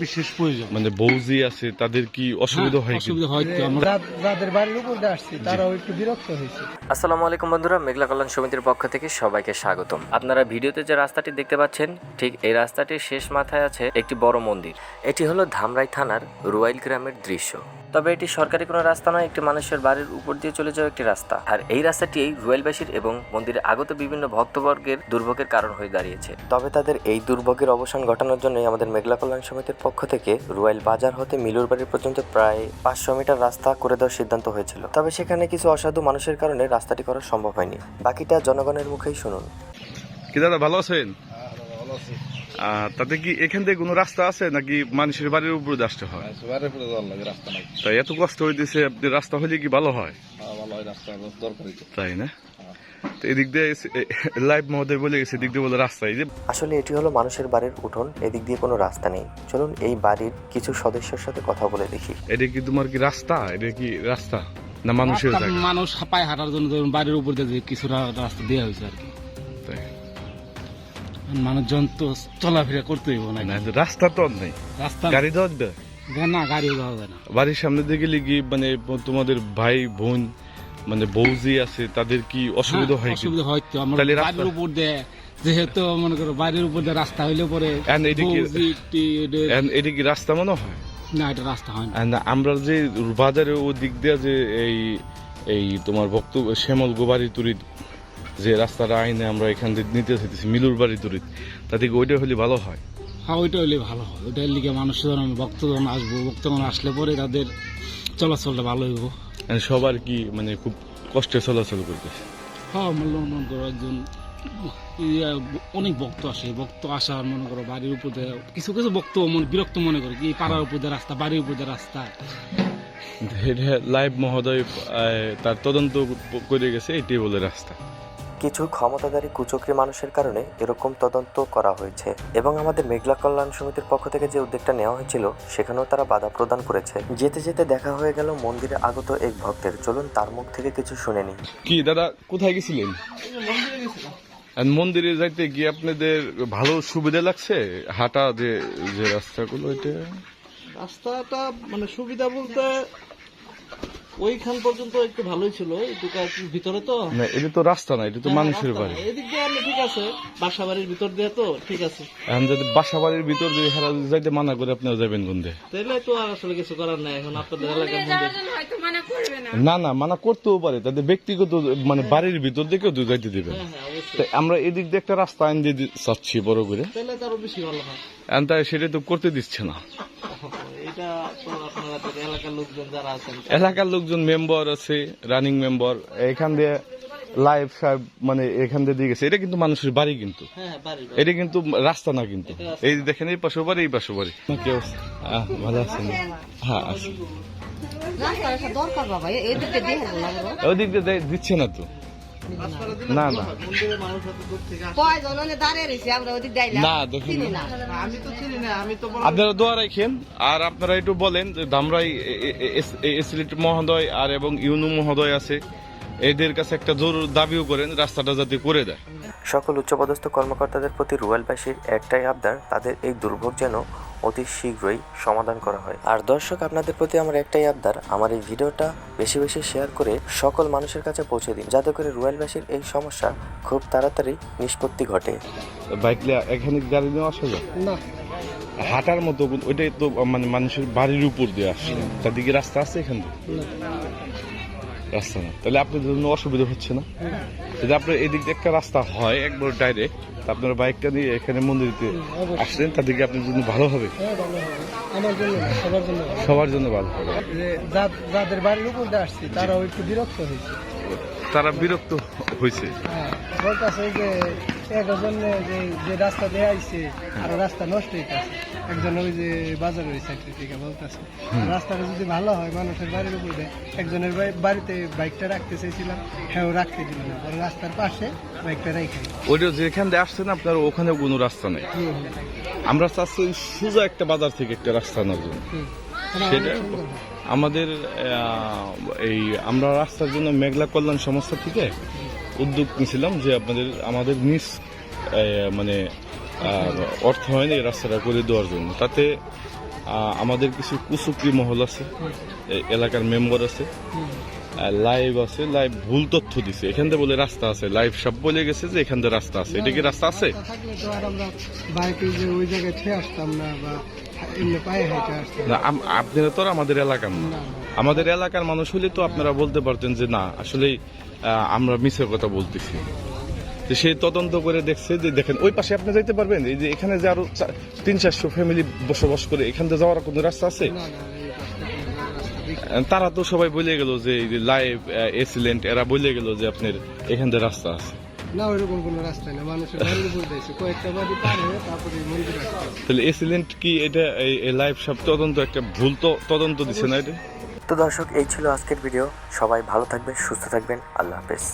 বিশেষ প্রয়োজন মানে বৌজি আছে তাদের কি অসুবিধা হয়? অসুবিধা হয় তো, আমরা যাদের বাড়ির উপর দিয়ে আসছি তারাও একটু বিরক্ত হয়েছে। আসসালামু আলাইকুম বন্ধুরা, মেঘলা কল্যাণ সমিতির পক্ষ থেকে সবাইকে স্বাগতম। আপনারা ভিডিওতে যে রাস্তাটি দেখতে পাচ্ছেন, ঠিক এই রাস্তাটির শেষ মাথায় আছে একটি বড় মন্দির। এটি হলো ধামরাই থানার রুয়াইল গ্রামের দৃশ্য। তবে এটি সরকারি কোনো রাস্তা নয়, একটি মানুষের বাড়ির উপর দিয়ে চলে যাওয়া একটি রাস্তা। আর এই রাস্তাটি রুয়াইলবাসীর এবং মন্দিরে আগত বিভিন্ন ভক্তবর্গের দুর্ভোগের কারণ হয়ে দাঁড়িয়েছে। তবে তাদের এই দুর্ভোগের অবসান ঘটানোর জন্য আমাদের মেঘলা কল্যাণ সমিতির পক্ষ থেকে রুয়াইল বাজার হতে মিলুর বাড়ি পর্যন্ত প্রায় 500 মিটার রাস্তা করে দেওয়ার সিদ্ধান্ত হয়েছিল। তবে সেখানে কিছু অসাধু মানুষের কারণে রাস্তাটি করা সম্ভব হয়নি। বাকিটা জনগণের মুখেই শুনুন। কি দাদা ভালো আছেন? তাতে কি এখান থেকে কোনো রাস্তা আছে নাকি মানুষের বাড়ির উপরে আসতে হয়? তাই এত কষ্ট হইতেছে, আপনি রাস্তা হলে কি ভালো হয়? তাই না? এদিক দিয়ে লাইভ মহোদয় বলে গেছে, এদিক দিয়ে বলে রাস্তা। আসলে এটি হলো মানুষের বাড়ির উঠোন, এদিক দিয়ে কোনো রাস্তা নেই। চলুন এই বাড়ির কিছু সদস্যের সাথে কথা বলে দেখি। এটা কি তোমার কি রাস্তা? এটা কি রাস্তা না মানুষের জায়গা? মানুষ পায়ে হাঁটার জন্য বাড়ির উপর দিয়ে কিছু রাস্তা দেওয়া হয়েছে আর কি। মানুষজন তো চলাফেরা করতে হইব না, রাস্তা তো নেই, রাস্তা গাড়ি দেওয়া না, গাড়িও যাওয়া যায় না। বাড়ির সামনে দিকে গিয়ে মানে তোমাদের ভাই বোন মানে বৌজি আছে তাদের কি অসুবিধা হয়? অসুবিধা হয় তো, আমরা বাড়ির উপর দিয়ে যেহেতু মনে করো বাড়ির উপর দিয়ে রাস্তা হইলে পরে এটা কি রাস্তা মনে হয় না, এটা রাস্তা হয় না। আমরা যে বাজারে ও দিক দিয়ে যে এই তোমার ভক্ত শ্যামল গোবারি তুরিত যে রাস্তাটা আইনে আমরা এখান থেকে নিতে চাইতেছি মিলুর বাড়ি তুরিত, তাতে ওইটা হলে ভালো হয়। হ্যাঁ, ওইটা হলে ভালো হয়। ওইটার লিগে মানুষজন ভক্তজন আসবো, ভক্তগণ আসলে পরে তাদের চলাচলটা ভালো হইব। সবার কি মানে খুব কষ্টে চলাচল করতেছে? হ্যাঁ, মনে করো একজন অনেক ভক্ত আসে, ভক্ত আসার মনে করো বাড়ির উপর দিয়ে কিছু কিছু ভক্ত বিরক্ত মনে করে কি পাড়ার উপর দিয়ে রাস্তা, বাড়ির উপর দিয়ে রাস্তা। লাইভ মহোদয় তার তদন্ত করে গেছে, এটাই বলে রাস্তা। কিছু ক্ষমতাধারী কুচক্রী মানুষের কারণে এরকম তদন্ত করা হয়েছে এবং আমাদের মেঘলা কল্যাণ সমিতির পক্ষ থেকে যে উদ্যোগটা নেওয়া হয়েছিল সেখানেও তারা বাধা প্রদান করেছে। যেতে যেতে দেখা হয়ে গেল মন্দিরে আগত এক ভক্তের। চলুন তার মুখ থেকে কিছু শুনে নি। কি দাদা, কোথায় গেছিলেন? মন্দিরে যাইতে গিয়ে আপনাদের ভালো সুবিধা লাগছে? হাঁটা যে যে রাস্তাগুলো, এটা রাস্তাটা মানে সুবিধা বলতে ওইখান পর্যন্ত একটু ভালোই ছিল, ভিতরে তো না, এটা তো রাস্তা না, এটা তো মানুষের বাড়ি। এদিক দিয়ে আমি ঠিক আছে, বাসা বাড়ির ভিতর দিয়ে তো ঠিক আছে। এখন যদি বাসা বাড়ির ভিতর দিয়ে যাইতে মানা করে আপনারা যাবেন কোন দিয়ে? তাইলে তো আর আসলে কিছু করার নাই, এখন আপনাদের এলাকার মধ্যে না না মানা করতেও পারে, তাদের ব্যক্তিগত মানে বাড়ির ভিতর দিকেও তো যাইতে দেবেন। আমরা এদিক দিয়ে একটা রাস্তা আইন দিয়ে চাচ্ছি বড় করে, তাহলে তো আরো বেশি ভালো হয়। এখন তাই সেটা তো করতে দিচ্ছে না। এটা তো আপনারা এলাকার লোকজন যারা আছেন, এলাকার লোকজন মেম্বার আছে, রানিং মেম্বার, এখান দিয়ে লাইভ সাহেব মানে এখান দিয়ে গেছে। এটা কিন্তু মানুষের বাড়ি, কিন্তু এটা কিন্তু রাস্তা না। কিন্তু এই দেখেন এই পাশে বাড়ি, এই পাশে বাড়ি। কেউ ভালো আছেন? হ্যাঁ আছে। ওই দিক দিয়ে দিচ্ছে না তো। না না না দেখুন, আপনারা দোয়া রাখেন। আর আপনারা একটু বলেন যে ধামরাই এসিলিট মহোদয় আর এবং ইউনু মহোদয় আছে, এদের কাছে একটা জরুর দাবিও করেন রাস্তাটা যাতে করে দেয়। সকল উচ্চপদস্থ কর্মকর্তাদের প্রতি রুয়াইলবাসীর একটাই আবদার, তাদের এই দুর্ভোগ যেন অতি শীঘ্রই সমাধান করা হয়। আর দর্শক, আপনাদের প্রতি আমার একটাই আবদার, আমার এই ভিডিওটা বেশি বেশি শেয়ার করে সকল মানুষের কাছে পৌঁছে দিন, যাতে করে রুয়াইলবাসীর এই সমস্যা খুব তাড়াতাড়ি নিষ্পত্তি ঘটে। বাইক এখানে গাড়ি নিয়ে আসা যায় না, হাঁটার মতো ওইটাই তো মানে মানুষের বাড়ির উপর দিয়ে আসছে। তার দিকে রাস্তা আছে এখান থেকে? রাস্তা না, তাহলে আপনাদের জন্য অসুবিধা হচ্ছে না? যদি আপনার এদিক দিয়ে একটা রাস্তা হয় একবার ডাইরেক্ট, আপনার বাইকটা নিয়ে এখানে মন্দিরে আসলেন, তাদেরকে আপনার জন্য ভালো হবে, সবার জন্য ভালো হবে। যাদের বাড়ির উপর দিয়ে আসছি তারাও একটু বিরক্ত হয়েছে। তারা বিরক্ত হয়েছে, বলতেছে যে একজন যে রাস্তা দিয়ে আইছে আর রাস্তা নষ্ট হইতেছে। একজন ওই যে বাজার ওই সাইড থেকে বলতেছে রাস্তাটা যদি ভালো হয় মানুষের বাড়ির উপর দিয়ে। একজনের বাড়িতে বাইকটা রাখতে চাইছিলাম, হ্যাঁ রাখতে দিল না, রাস্তার পাশে বাইকটা রেখে। ওইটা যেখান দিয়ে আসছেন আপনার ওখানে কোনো রাস্তা নেই। আমরা চাচ্ছি সোজা একটা বাজার থেকে একটা রাস্তা আনার জন্য। সেটা আমাদের এই আমরা রাস্তার জন্য মেঘলা কল্যাণ সংস্থা থেকে উদ্যোগ নিয়েছিলাম যে আমাদের নিজ মানে অর্থ হয়নি এই রাস্তাটা করে দেওয়ার জন্য। তাতে আমাদের কিছু কুচুকরি মহল আছে, এই এলাকার মেম্বার আছে, লাইভ আছে, লাইভ ভুল তথ্য দিছে। এখান থেকে বলে রাস্তা আছে, লাইভ সব বলে গেছে যে এখান থেকে রাস্তা আছে। এটা কি রাস্তা আছে? রাস্তা থাকলে তো আর আমরা বাইকে যে ওই জায়গায় খেয়ে আসতাম না, বা এমনি পায়ে হেঁটে আসতাম না, আপনারা তো আর আমাদের এলাকার না। না। আমাদের এলাকার মানুষ হলে তো আপনারা বলতে পারতেন যে না আসলে আমরা মিথ্যে কথা বলতেছি। তো সেই তদন্ত করে দেখছে যে দেখেন ওই পাশে আপনি যাইতে পারবেন, এই যে এখানে যে আরো 300-400 ফ্যামিলি বসবাস করে, এখান থেকে যাওয়ার কোনো রাস্তা আছে? না, না, এই রাস্তা কোনো রাস্তা দেখি তারা তো সবাই বলে গেল যে লাইভ এসিলেন্ট এরা বলে গেল যে আপনার এখান থেকে রাস্তা আছে। না, ওইরকম কোনো রাস্তা নেই। মানুষের বাড়ির উপর দিয়েছে, কয়েকটা বাড়ি পার হয়ে তারপরে এই মন্দির আসতে হবে। তাহলে এসিলেন্ট কি এটা এই লাইভ সব তদন্ত একটা ভুল তদন্ত দিছে না এটা? তো দর্শক, এই ছিল আজকের ভিডিও। সবাই ভালো থাকবেন, সুস্থ থাকবেন। আল্লাহ হাফেজ।